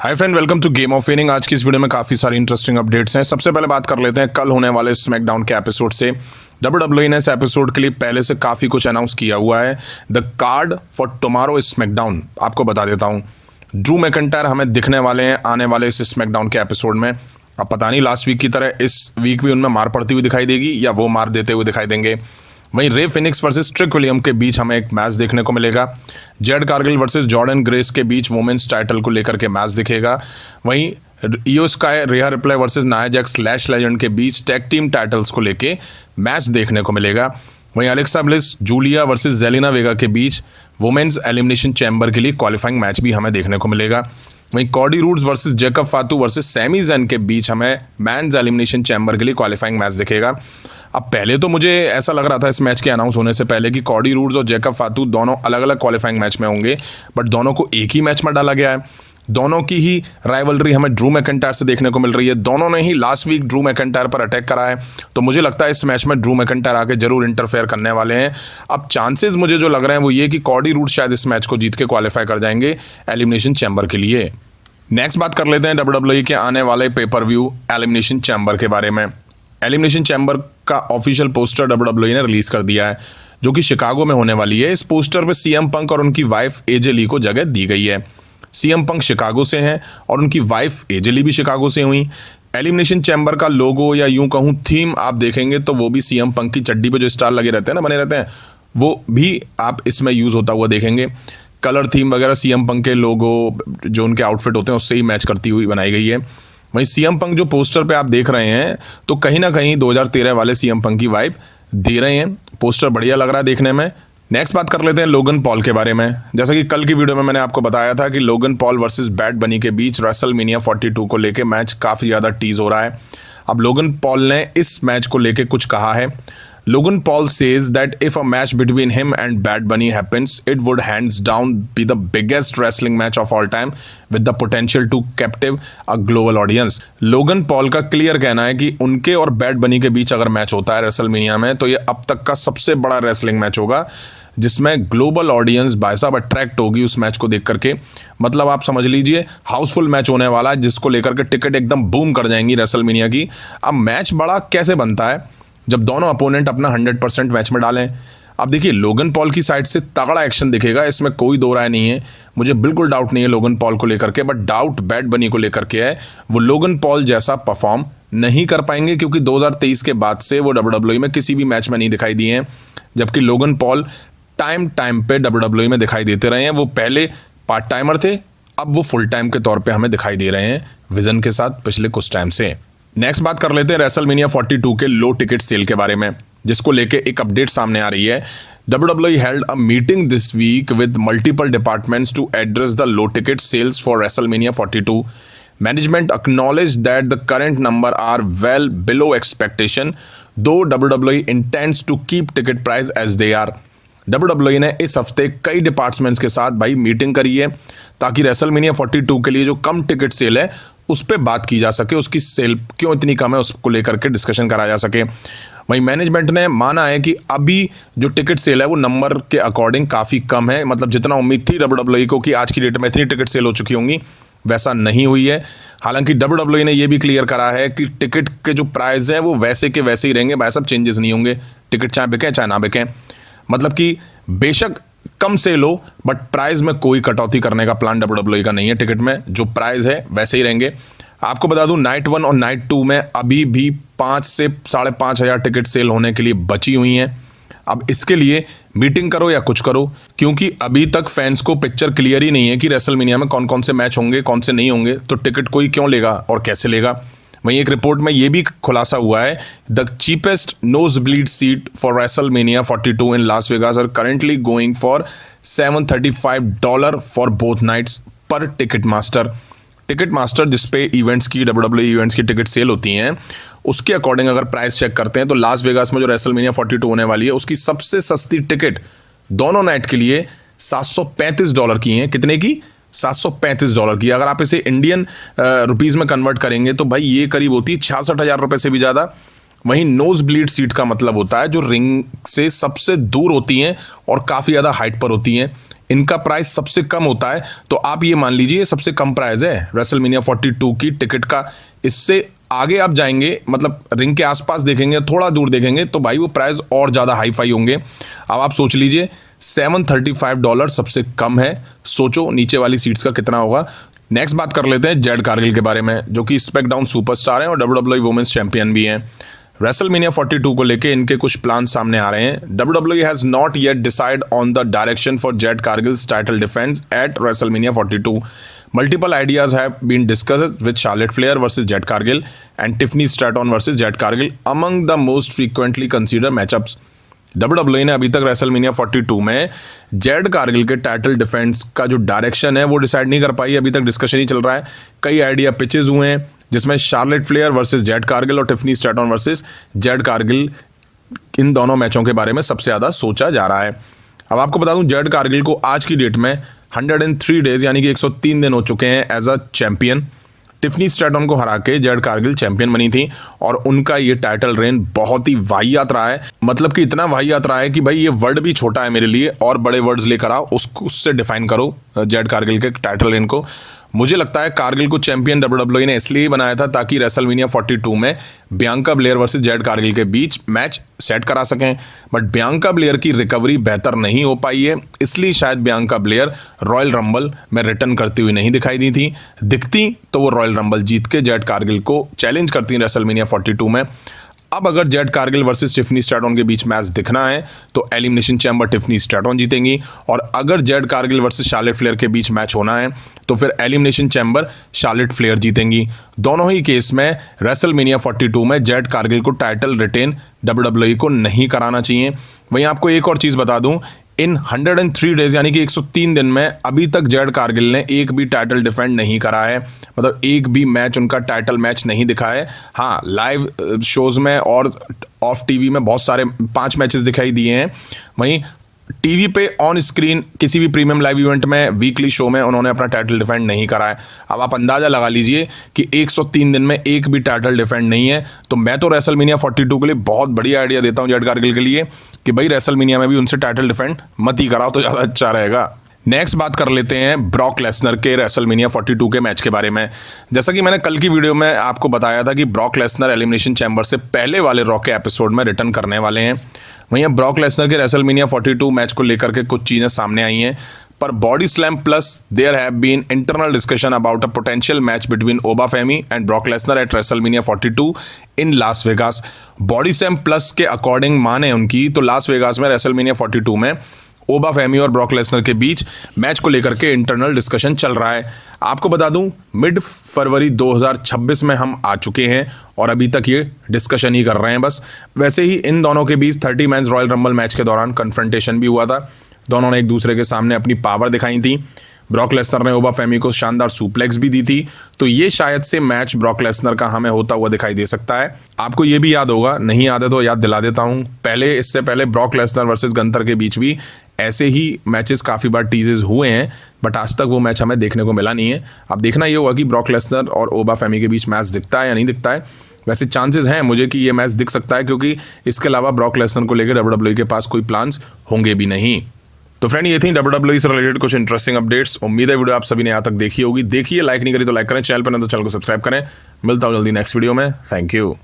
Hi friend, welcome to game of winning. आज की इस वीडियो में काफ़ी सारी इंटरेस्टिंग अपडेट्स हैं। सबसे पहले बात कर लेते हैं कल होने वाले स्मैकडाउन के एपिसोड से। WWE ने इस एपिसोड के लिए पहले से काफ़ी कुछ अनाउंस किया हुआ है। The card for tomorrow SmackDown आपको बता देता हूँ। ड्रू मैकिंटायर हमें दिखने वाले हैं आने वाले इस स्मैकडाउन के एपिसोड में। अब पता नहीं लास्ट वीक की तरह इस वीक भी उनमें मार पड़ती हुई दिखाई देगी या वो मार देते हुए दिखाई देंगे। वहीं रे फिनिक्स वर्सेस ट्रिक विलियम के बीच हमें एक मैच देखने को मिलेगा। Jade Cargill versus Jordan grace के बीच वुमेन्स टाइटल को लेकर के मैच दिखेगा। वहीं इयो स्काई रिहा reply versus Nia Jax slash legend के बीच टैग टीम टाइटल्स को लेके मैच देखने को मिलेगा। वहीं Alexa Bliss Julia versus Zelina Vega के बीच वुमेन्स एलिमिनेशन चैम्बर के लिए क्वालिफाइंग मैच भी हमें देखने को मिलेगा। वहीं Cardi roads versus Jacob फातू versus Sami ज़ैन के बीच हमें मेंस एलिमिनेशन चैम्बर के लिए क्वालिफाइंग मैच दिखेगा। अब पहले तो मुझे ऐसा लग रहा था इस मैच के अनाउंस होने से पहले कि कॉडी रूड्स और जेकब फातू दोनों अलग अलग क्वालिफाइंग मैच में होंगे, बट दोनों को एक ही मैच में डाला गया है। दोनों की ही राइवलरी हमें ड्रू मैकिंटायर से देखने को मिल रही है। दोनों ने ही लास्ट वीक ड्रू मैकिंटायर पर अटैक करा है, तो मुझे लगता है इस मैच में ड्रू मैकिंटायर आके जरूर इंटरफेयर करने वाले हैं। अब चांसेस मुझे जो लग रहे हैं वो ये कि कॉडी रूड्स शायद इस मैच को जीत के क्वालिफाई कर जाएंगे एलिमिनेशन चैम्बर के लिए। नेक्स्ट बात कर लेते हैं WWE के आने वाले पेपर व्यू एलिमिनेशन चैम्बर के बारे में। एलिमिनेशन चैम्बर का ऑफिशियल पोस्टर WWE ने रिलीज कर दिया है, जो कि शिकागो में होने वाली है। इस पोस्टर पे सीएम पंक और उनकी वाइफ एजे ली को जगह दी गई है। सीएम पंक शिकागो से हैं और उनकी वाइफ एजे ली भी शिकागो से हुई। एलिमिनेशन चैम्बर का लोगो या यूं कहूं थीम आप देखेंगे तो वो भी सीएम पंक की चड्डी पे जो स्टार लगे रहते हैं ना, बने रहते हैं, वो भी आप इसमें यूज होता हुआ देखेंगे। कलर थीम वगैरह सीएम पंक के लोगो जो उनके आउटफिट होते हैं उससे ही मैच करती हुई बनाई गई है। वहीं सीएम पंक जो पोस्टर पे आप देख रहे हैं तो कहीं ना कहीं 2013 वाले सीएम पंक की वाइब दे रहे हैं। पोस्टर बढ़िया लग रहा है देखने में। नेक्स्ट बात कर लेते हैं लोगन पॉल के बारे में। जैसा कि कल की वीडियो में मैंने आपको बताया था कि लोगन पॉल वर्सेस बैड बनी के बीच रेसलमेनिया 42 को लेके मैच काफ़ी ज़्यादा टीज हो रहा है। अब लोगन पॉल ने इस मैच को लेके कुछ कहा है। Logan Paul says that if a match between him and Bad Bunny happens, it would hands down be the biggest wrestling match of all time with the potential to captive a global audience. Logan Paul का clear कहना है कि उनके और Bad Bunny के बीच अगर match होता है रेसलमेनिया में तो ये अब तक का सबसे बड़ा रेसलिंग मैच होगा, जिसमें ग्लोबल ऑडियंस भाई साहब अट्रैक्ट होगी उस मैच को देख करके। मतलब आप समझ लीजिए हाउसफुल मैच होने वाला है, जिसको लेकर के टिकट एकदम बूम कर जाएंगी रेसलमेनिया की। अब मैच बड़ा कैसे बनता है जब दोनों अपोनेंट अपना 100% मैच में डालें। अब देखिए लोगन पॉल की साइड से तगड़ा एक्शन दिखेगा, इसमें कोई दो राय नहीं है। मुझे बिल्कुल डाउट नहीं है लोगन पॉल को लेकर के, बट डाउट बैड बनी को लेकर के है। वो लोगन पॉल जैसा परफॉर्म नहीं कर पाएंगे क्योंकि 2023 के बाद से वो WWE में किसी भी मैच में नहीं दिखाई दिए हैं, जबकि लोगन पॉल टाइम पे WWE में दिखाई देते रहे हैं। वो पहले पार्ट टाइमर थे, अब वो फुल टाइम के तौर पर हमें दिखाई दे रहे हैं विजन के साथ पिछले कुछ टाइम से। नेक्स्ट बात कर लेते हैं रेसलमेनिया 42 के लो टिकट सेल के बारे में, जिसको लेके एक अपडेट सामने आ रही है। WWE held a meeting this week with multiple departments to address the low ticket sales for WrestleMania 42. Management acknowledged that the current number are well below expectation, though WWE intends to keep ticket price as they are. WWE ने इस हफ्ते कई departments के साथ भाई meeting करी है ताकि रेसलमेनिया 42 के लिए जो कम टिकट सेल है उस पर बात की जा सके, उसकी सेल क्यों इतनी कम है उसको लेकर के डिस्कशन करा जा सके। वहीं मैनेजमेंट ने माना है कि अभी जो टिकट सेल है वो नंबर के अकॉर्डिंग काफ़ी कम है। मतलब जितना उम्मीद थी WWE को कि आज की डेट में इतनी टिकट सेल हो चुकी होंगी, वैसा नहीं हुई है। हालांकि WWE ने यह भी क्लियर करा है कि टिकट के जो प्राइस हैं वो वैसे के वैसे ही रहेंगे, भाई सब चेंजेस नहीं होंगे। टिकट चाहे बिकें चाहे ना बिकें, मतलब कि बेशक कम सेल हो बट प्राइस में कोई कटौती करने का प्लान WWE का नहीं है। टिकट में जो प्राइस है वैसे ही रहेंगे। आपको बता दूं नाइट 1 और नाइट 2 में अभी भी 5 से 5,500 टिकट सेल होने के लिए बची हुई हैं। अब इसके लिए मीटिंग करो या कुछ करो, क्योंकि अभी तक फैंस को पिक्चर क्लियर ही नहीं है कि रेसलमेनिया में कौन कौन से मैच होंगे कौन से नहीं होंगे, तो टिकट कोई क्यों लेगा और कैसे लेगा। वहीं एक रिपोर्ट में यह भी खुलासा हुआ है, the cheapest nosebleed seat for WrestleMania 42 in Las Vegas are currently going for $735 for both nights पर टिकट मास्टर। टिकट मास्टर जिसपे इवेंट्स की WWE इवेंट्स की टिकट सेल होती हैं, उसके अकॉर्डिंग अगर प्राइस चेक करते हैं तो लास वेगास में जो रेसलमेनिया 42 होने वाली है उसकी सबसे सस्ती टिकट दोनों नाइट के लिए $735 की है। कितने की? $735 की। अगर आप इसे इंडियन रुपीज़ में कन्वर्ट करेंगे तो भाई ये करीब होती है 66,000 रुपये से भी ज़्यादा। वहीं नोज ब्लीड सीट का मतलब होता है जो रिंग से सबसे दूर होती हैं और काफ़ी ज़्यादा हाइट पर होती हैं। इनका प्राइस सबसे कम होता है, तो आप ये मान लीजिए सबसे कम प्राइस है रेसलमेनिया 42 की टिकट का। इससे आगे आप जाएंगे, मतलब रिंग के आसपास देखेंगे, थोड़ा दूर देखेंगे, तो भाई वो प्राइस और ज़्यादा हाई फाई होंगे। अब आप सोच लीजिए $735 सबसे कम है, सोचो नीचे वाली सीट्स का कितना होगा। नेक्स्ट बात कर लेते हैं जेड कारगिल के बारे में, जो कि स्मैकडाउन सुपरस्टार हैं और WWE वुमेन्स चैंपियन भी हैं। रेसलमेनिया 42 को लेके इनके कुछ प्लान सामने आ रहे हैं। WWE has not yet decide on the direction for Jade Cargill's title defence at WrestleMania 42. Multiple ideas have been discussed with Charlotte Flair versus Jade Cargill and Tiffany Stratton versus Jade Cargill among the most frequently considered matchups. WWE ने अभी तक WrestleMania 42 में Jade Cargill के title defence का जो direction है वो decide नहीं कर पाई। अभी तक डिस्कशन ही चल रहा है। कई आइडिया पिचेज हुए हैं, जिसमें Charlotte Flair versus Jade Cargill और Tiffany Stratton versus Jade Cargill, इन दोनों मैचों के बारे में सबसे ज़्यादा सोचा जा रहा है। अब आपको बता दूं, जेड कारगिल को आज की डेट में 103 डेज यानी कि 103 दिन हो चुके हैं as a champion. Tiffany Stratton को हरा के जेड कारगिल चैंपियन बनी थी और उनका ये टाइटल रेन बहुत ही वाहियात रहा है। मतलब कि इतना वाहियात रहा है कि भाई ये वर्ड भी छोटा है मेरे लिए, और बड़े वर्ड्स लेकर आओ, उससे डिफाइन करो जेड कारगिल के टाइटल रेन को। मुझे लगता है कारगिल को चैंपियन WWE ने इसलिए बनाया था ताकि रेसलमेनिया 42 में Bianca Blair versus Jade Kargil के बीच मैच सेट करा सकें। बट बियांका ब्लेयर की रिकवरी बेहतर नहीं हो पाई है, इसलिए शायद बियांका ब्लेयर रॉयल रंबल में रिटर्न करती हुई नहीं दिखाई दी थी। दिखती तो वो रॉयल रंबल जीत के जेड कारगिल को चैलेंज करती रेसलमेनिया 42 में। अब अगर Jade Cargill versus Tiffany Stratton के बीच मैच दिखना है तो एलिमिनेशन चैम्बर टिफनी स्ट्रैटन जीतेंगी, और अगर Jade Cargill versus Charlotte Flair के बीच मैच होना है तो फिर एलिमिनेशन चैम्बर शार्लेट फ्लेयर जीतेंगी। दोनों ही केस में रेसलमेनिया 42 में जेड कारगिल को टाइटल रिटेन WWE को नहीं कराना चाहिए। वहीं आपको एक और चीज़ बता दूं, इन 103 डेज यानी कि 103 दिन में अभी तक जेड कारगिल ने एक भी टाइटल डिफेंड नहीं करा है, मतलब एक भी मैच उनका टाइटल मैच नहीं दिखा है। हाँ, लाइव शोज में और ऑफ टीवी में बहुत सारे 5 मैचेस दिखाई दिए हैं। वहीं टीवी पे ऑन स्क्रीन किसी भी प्रीमियम लाइव इवेंट में, वीकली शो में उन्होंने अपना टाइटल डिफेंड नहीं करा है। अब आप अंदाजा लगा लीजिए कि 103 दिन में एक भी टाइटल डिफेंड नहीं है। तो मैं तो रेसलमेनिया 42 के लिए बहुत बढ़िया आइडिया देता हूं जेड कारगिल के लिए कि भाई रेसलमेनिया में भी उनसे टाइटल डिफेंड मत ही कराओ तो ज़्यादा अच्छा रहेगा। नेक्स्ट बात कर लेते हैं ब्रॉक लेसनर के रेसलमेनिया 42 के मैच के बारे में। जैसा कि मैंने कल की वीडियो में आपको बताया था कि ब्रॉक लेसनर एलिमिनेशन चैम्बर से पहले वाले रॉ के एपिसोड में रिटर्न करने वाले हैं। वहीं अब ब्रॉक लेसनर के रेसलमेनिया 42 मैच को लेकर के कुछ चीज़ें सामने आई हैं, पर Body Slam Plus there have been internal discussion about a potential match between Oba Femi and Brock Lesnar at WrestleMania 42 in Las Vegas. Body Slam Plus के अकॉर्डिंग माने उनकी तो लास वेगास में रेसलमेनिया 42 में ओबा फेमी और ब्रॉक लेसनर के बीच match को लेकर के इंटरनल डिस्कशन चल रहा है। आपको बता दूं, मिड फरवरी 2026 में हम आ चुके हैं और अभी तक ये डिस्कशन ही कर रहे हैं बस। वैसे ही इन दोनों के बीच 30 मैच रॉयल रंबल मैच के दौरान कन्फ्रंटेशन भी हुआ था। दोनों ने एक दूसरे के सामने अपनी पावर दिखाई थी। ब्रॉक लेसनर ने ओबा फेमी को शानदार सुप्लेक्स भी दी थी। तो ये शायद से मैच ब्रॉक लेसनर का हमें होता हुआ दिखाई दे सकता है। आपको ये भी याद होगा, नहीं याद है तो याद दिला देता हूँ, इससे पहले ब्रॉक लेसनर वर्सेस गंथर के बीच भी ऐसे ही मैचेस काफ़ी बार टीजेस हुए हैं, बट आज तक वो मैच हमें देखने को मिला नहीं है। अब देखना ये होगा कि ब्रॉक लेसनर और ओबा फेमी के बीच मैच दिखता है या नहीं दिखता है। वैसे चांसेस हैं मुझे कि ये मैच दिख सकता है, क्योंकि इसके अलावा ब्रॉक लेसनर को लेकर WWE के पास कोई प्लान्स होंगे भी नहीं। तो फ्रेंड, ये थी WWE से रिलेटेड कुछ इंटरेस्टिंग अपडेट्स। उम्मीद है वीडियो आप सभी ने यहाँ तक देखी होगी। देखिए, लाइक नहीं करी तो लाइक करें, चैनल पर नहीं तो चैनल को सब्सक्राइब करें। मिलता हूँ जल्दी नेक्स्ट वीडियो में। Thank you.